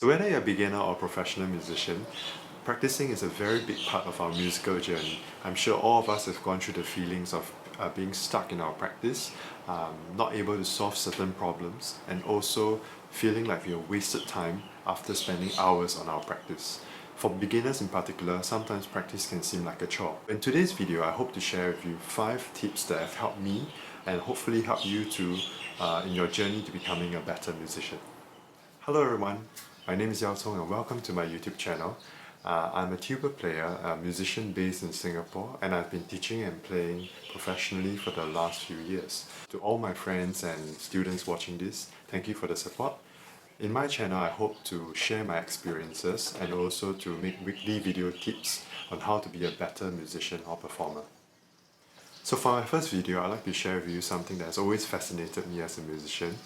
So whether you're a beginner or professional musician, practicing is a very big part of our musical journey. I'm sure all of us have gone through the feelings of being stuck in our practice, not able to solve certain problems, and also feeling like we have wasted time after spending hours on our practice. For beginners in particular, sometimes practice can seem like a chore. In today's video, I hope to share with you 5 tips that have helped me and hopefully help you too in your journey to becoming a better musician. Hello everyone, my name is Yao Song and welcome to my YouTube channel. I'm a tuba player, a musician based in Singapore, and I've been teaching and playing professionally for the last few years. To all my friends and students watching this, thank you for the support. In my channel, I hope to share my experiences and also to make weekly video tips on how to be a better musician or performer. So for my first video, I'd like to share with you something that has always fascinated me as a musician.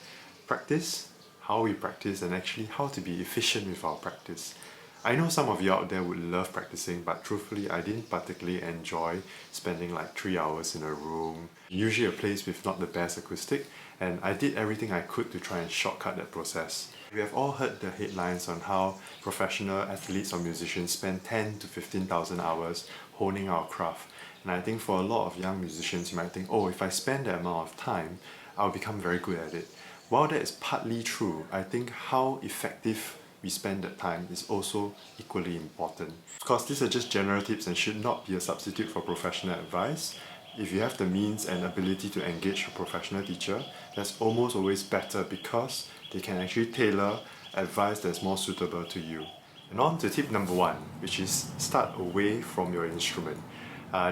Practice, how we practice, and actually how to be efficient with our practice. I know some of you out there would love practicing, but truthfully I didn't particularly enjoy spending like 3 hours in a room, usually a place with not the best acoustic, and I did everything I could to try and shortcut that process. We have all heard the headlines on how professional athletes or musicians spend 10 to 15,000 hours honing our craft. And I think for a lot of young musicians, you might think, oh, if I spend that amount of time, I'll become very good at it. While that is partly true, I think how effective we spend that time is also equally important. Of course, these are just general tips and should not be a substitute for professional advice. If you have the means and ability to engage a professional teacher, that's almost always better because they can actually tailor advice that's more suitable to you. And on to tip number 1, which is start away from your instrument.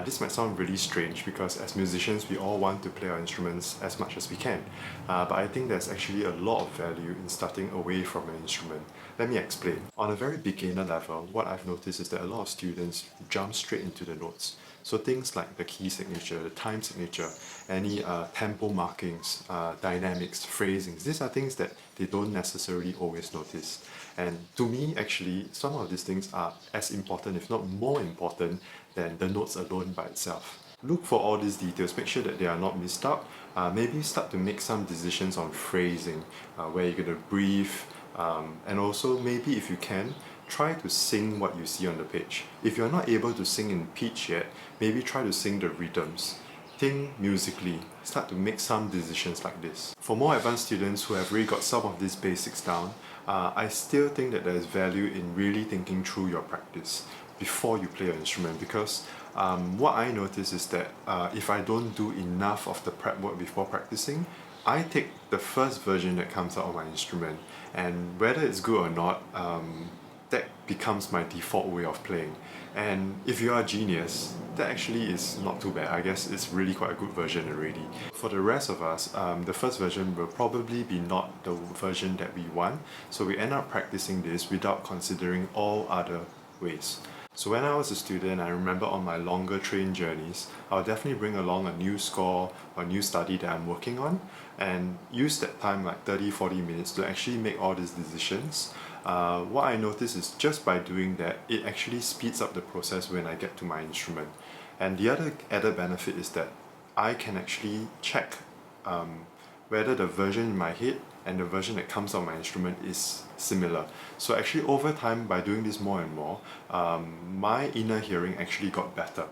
This might sound really strange because as musicians we all want to play our instruments as much as we can, but I think there's actually a lot of value in starting away from an instrument. Let me explain. On a very beginner level, what I've noticed is that a lot of students jump straight into the notes. So things like the key signature, the time signature, any tempo markings, dynamics, phrasings, these are things that they don't necessarily always notice. And to me, actually, some of these things are as important, if not more important, than the notes alone by itself. Look for all these details, make sure that they are not missed out. Maybe start to make some decisions on phrasing, where you're going to breathe, and also maybe if you can, try to sing what you see on the page. If you're not able to sing in pitch yet, maybe try to sing the rhythms. Think musically, start to make some decisions like this. For more advanced students who have really got some of these basics down, I still think that there is value in really thinking through your practice before you play your instrument, because what I notice is that if I don't do enough of the prep work before practicing, I take the first version that comes out of my instrument, and whether it's good or not, that becomes my default way of playing. And if you are a genius, that actually is not too bad. I guess it's really quite a good version already. For the rest of us, the first version will probably be not the version that we want, so we end up practicing this without considering all other ways. So when I was a student, I remember on my longer train journeys, I'll definitely bring along a new score or new study that I'm working on and use that time, like 30-40 minutes, to actually make all these decisions. What I notice is just by doing that, it actually speeds up the process when I get to my instrument. And the other added benefit is that I can actually check whether the version in my head and the version that comes out of my instrument is similar. So actually over time, by doing this more and more, my inner hearing actually got better.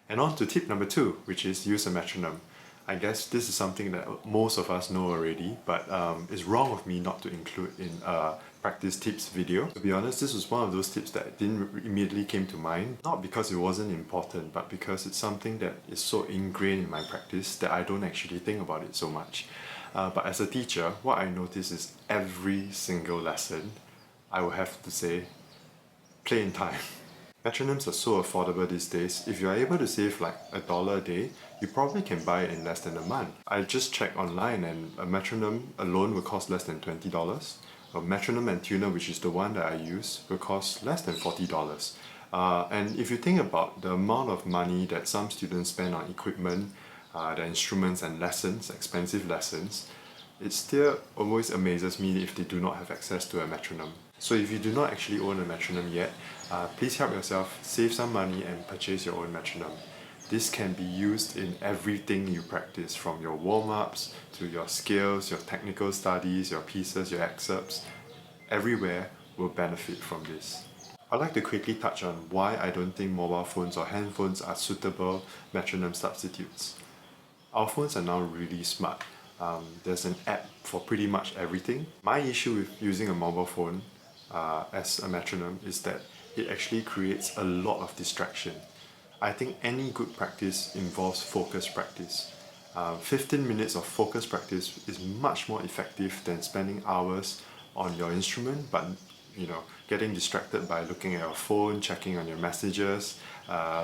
And on to tip number 2, which is use a metronome. I guess this is something that most of us know already, but it's wrong of me not to include in a practice tips video. To be honest, this was one of those tips that didn't immediately came to mind, not because it wasn't important, but because it's something that is so ingrained in my practice that I don't actually think about it so much. But as a teacher, what I notice is every single lesson, I will have to say, play in time. Metronomes are so affordable these days. If you are able to save like $1 a day, you probably can buy it in less than a month. I just checked online and a metronome alone will cost less than $20. A metronome and tuner, which is the one that I use, will cost less than $40. And if you think about the amount of money that some students spend on equipment, the instruments and lessons, expensive lessons, it still always amazes me if they do not have access to a metronome. So if you do not actually own a metronome yet, please help yourself save some money and purchase your own metronome. This can be used in everything you practice, from your warm-ups to your scales, your technical studies, your pieces, your excerpts. Everywhere, will benefit from this. I'd like to quickly touch on why I don't think mobile phones or handphones are suitable metronome substitutes. Our phones are now really smart. There's an app for pretty much everything. My issue with using a mobile phone as a metronome is that it actually creates a lot of distraction. I think any good practice involves focus practice. 15 minutes of focus practice is much more effective than spending hours on your instrument, but getting distracted by looking at your phone, checking on your messages,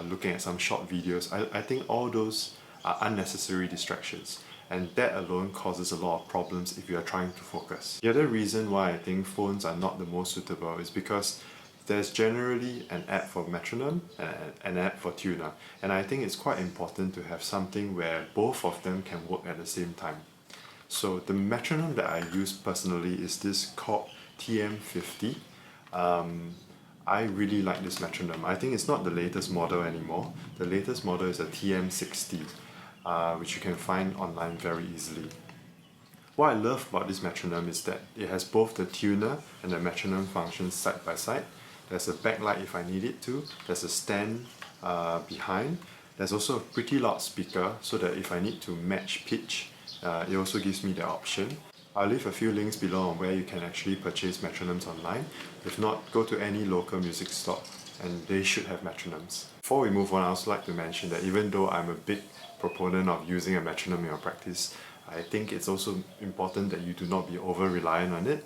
looking at some short videos. I think all those are unnecessary distractions, and that alone causes a lot of problems if you are trying to focus. The other reason why I think phones are not the most suitable is because there's generally an app for metronome and an app for tuner, and I think it's quite important to have something where both of them can work at the same time. So the metronome that I use personally is this called TM50. I really like this metronome. I think it's not the latest model anymore. The latest model is a TM60, which you can find online very easily. What I love about this metronome is that it has both the tuner and the metronome functions side by side. There's a backlight if I need it to. There's a stand behind. There's also a pretty loud speaker so that if I need to match pitch, it also gives me the option. I'll leave a few links below on where you can actually purchase metronomes online. If not, go to any local music store and they should have metronomes. Before we move on, I also like to mention that even though I'm a big proponent of using a metronome in your practice, I think it's also important that you do not be over-reliant on it.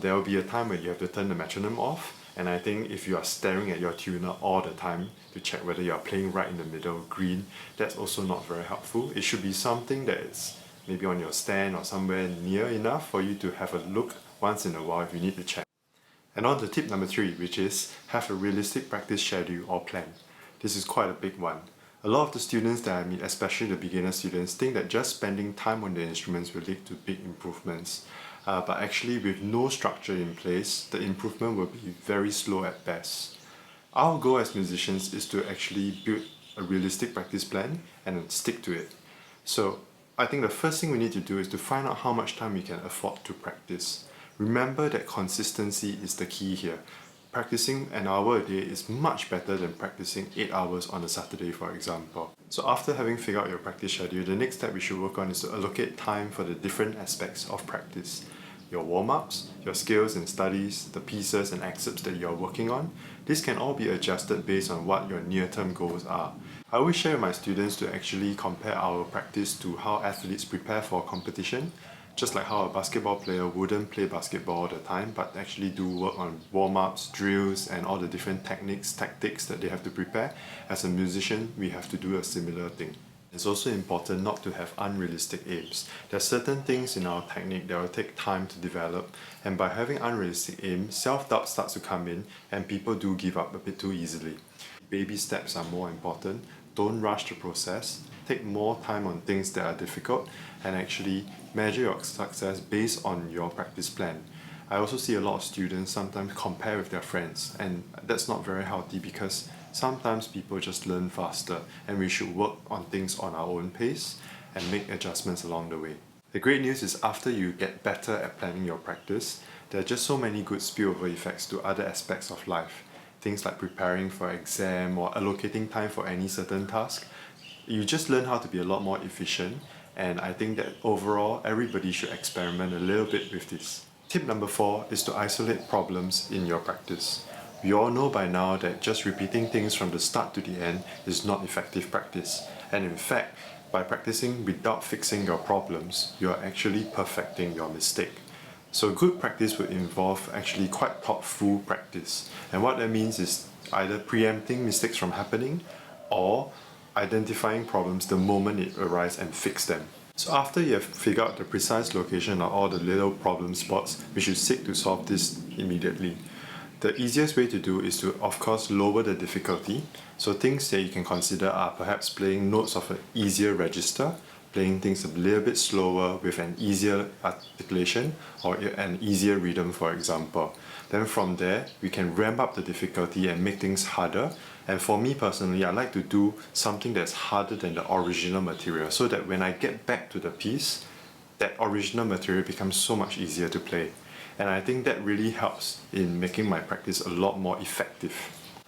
There will be a time when you have to turn the metronome off, and I think if you are staring at your tuner all the time to check whether you are playing right in the middle, green, that's also not very helpful. It should be something that is maybe on your stand or somewhere near enough for you to have a look once in a while if you need to check. And on to tip number 3, which is have a realistic practice schedule or plan. This is quite a big one. A lot of the students that I meet, especially the beginner students, think that just spending time on the instruments will lead to big improvements. But actually with no structure in place, the improvement will be very slow at best. Our goal as musicians is to actually build a realistic practice plan and stick to it. So I think the first thing we need to do is to find out how much time we can afford to practice. Remember that consistency is the key here. Practicing an hour a day is much better than practicing 8 hours on a Saturday, for example. So after having figured out your practice schedule, the next step we should work on is to allocate time for the different aspects of practice. Your warm-ups, your skills and studies, the pieces and excerpts that you are working on. This can all be adjusted based on what your near-term goals are. I always share with my students to actually compare our practice to how athletes prepare for a competition, just like how a basketball player wouldn't play basketball all the time, but actually do work on warm-ups, drills, and all the different techniques, tactics that they have to prepare. As a musician, we have to do a similar thing. It's also important not to have unrealistic aims. There are certain things in our technique that will take time to develop, and by having unrealistic aims, self-doubt starts to come in and people do give up a bit too easily. Baby steps are more important. Don't rush the process. Take more time on things that are difficult and actually measure your success based on your practice plan. I also see a lot of students sometimes compare with their friends, and that's not very healthy because sometimes people just learn faster and we should work on things on our own pace and make adjustments along the way. The great news is after you get better at planning your practice, there are just so many good spillover effects to other aspects of life. Things like preparing for an exam or allocating time for any certain task. You just learn how to be a lot more efficient, and I think that overall everybody should experiment a little bit with this. Tip number 4 is to isolate problems in your practice. We all know by now that just repeating things from the start to the end is not effective practice, and in fact, by practicing without fixing your problems, you are actually perfecting your mistake. So good practice would involve actually quite thoughtful practice, and what that means is either preempting mistakes from happening or identifying problems the moment it arises and fix them. So after you have figured out the precise location of all the little problem spots, we should seek to solve this immediately. The easiest way to do is to, of course, lower the difficulty. So things that you can consider are perhaps playing notes of an easier register, playing things a little bit slower with an easier articulation or an easier rhythm, for example. Then from there, we can ramp up the difficulty and make things harder. And for me personally, I like to do something that's harder than the original material so that when I get back to the piece, that original material becomes so much easier to play. and I think that really helps in making my practice a lot more effective.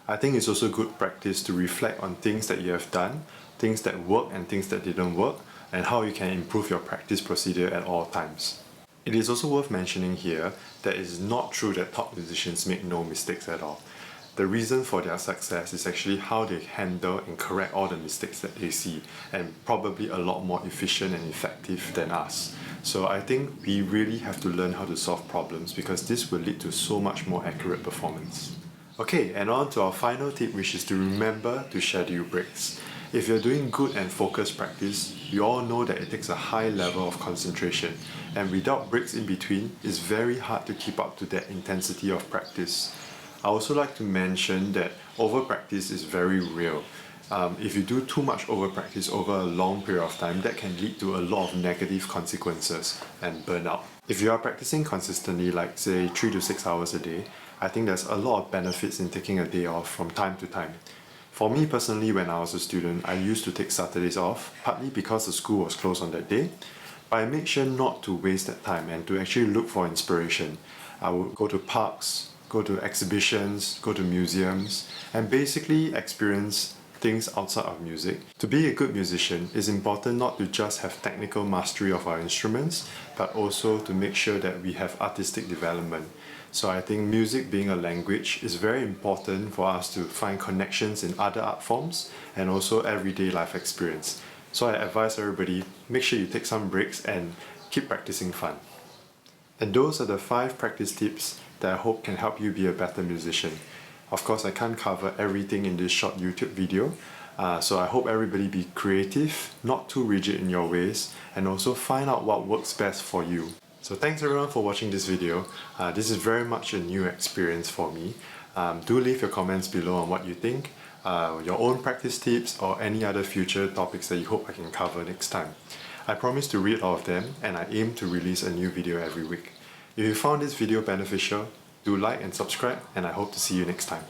I think it's also good practice to reflect on things that you have done, things that work and things that didn't work, and how you can improve your practice procedure at all times. It is also worth mentioning here that it is not true that top musicians make no mistakes at all. The reason for their success is actually how they handle and correct all the mistakes that they see, and probably a lot more efficient and effective than us. So I think we really have to learn how to solve problems, because this will lead to so much more accurate performance. Okay, and on to our final tip, which is to remember to schedule breaks. If you're doing good and focused practice, you all know that it takes a high level of concentration, and without breaks in between, it's very hard to keep up to that intensity of practice. I also like to mention that over-practice is very real. If you do too much over-practice over a long period of time, that can lead to a lot of negative consequences and burnout. If you are practicing consistently, like say 3 to 6 hours a day, I think there's a lot of benefits in taking a day off from time to time. For me personally, when I was a student, I used to take Saturdays off, partly because the school was closed on that day, but I made sure not to waste that time and to actually look for inspiration. I would go to parks, go to exhibitions, go to museums, and basically experience things outside of music. To be a good musician, it's important not to just have technical mastery of our instruments, but also to make sure that we have artistic development. So I think music being a language is very important for us to find connections in other art forms and also everyday life experience. So I advise everybody, make sure you take some breaks and keep practicing fun. And those are the 5 practice tips that I hope can help you be a better musician. Of course, I can't cover everything in this short YouTube video, so I hope everybody be creative, not too rigid in your ways, and also find out what works best for you. So thanks everyone for watching this video. This is very much a new experience for me. Do leave your comments below on what you think, your own practice tips, or any other future topics that you hope I can cover next time. I promise to read all of them, and I aim to release a new video every week. If you found this video beneficial, do like and subscribe, and I hope to see you next time.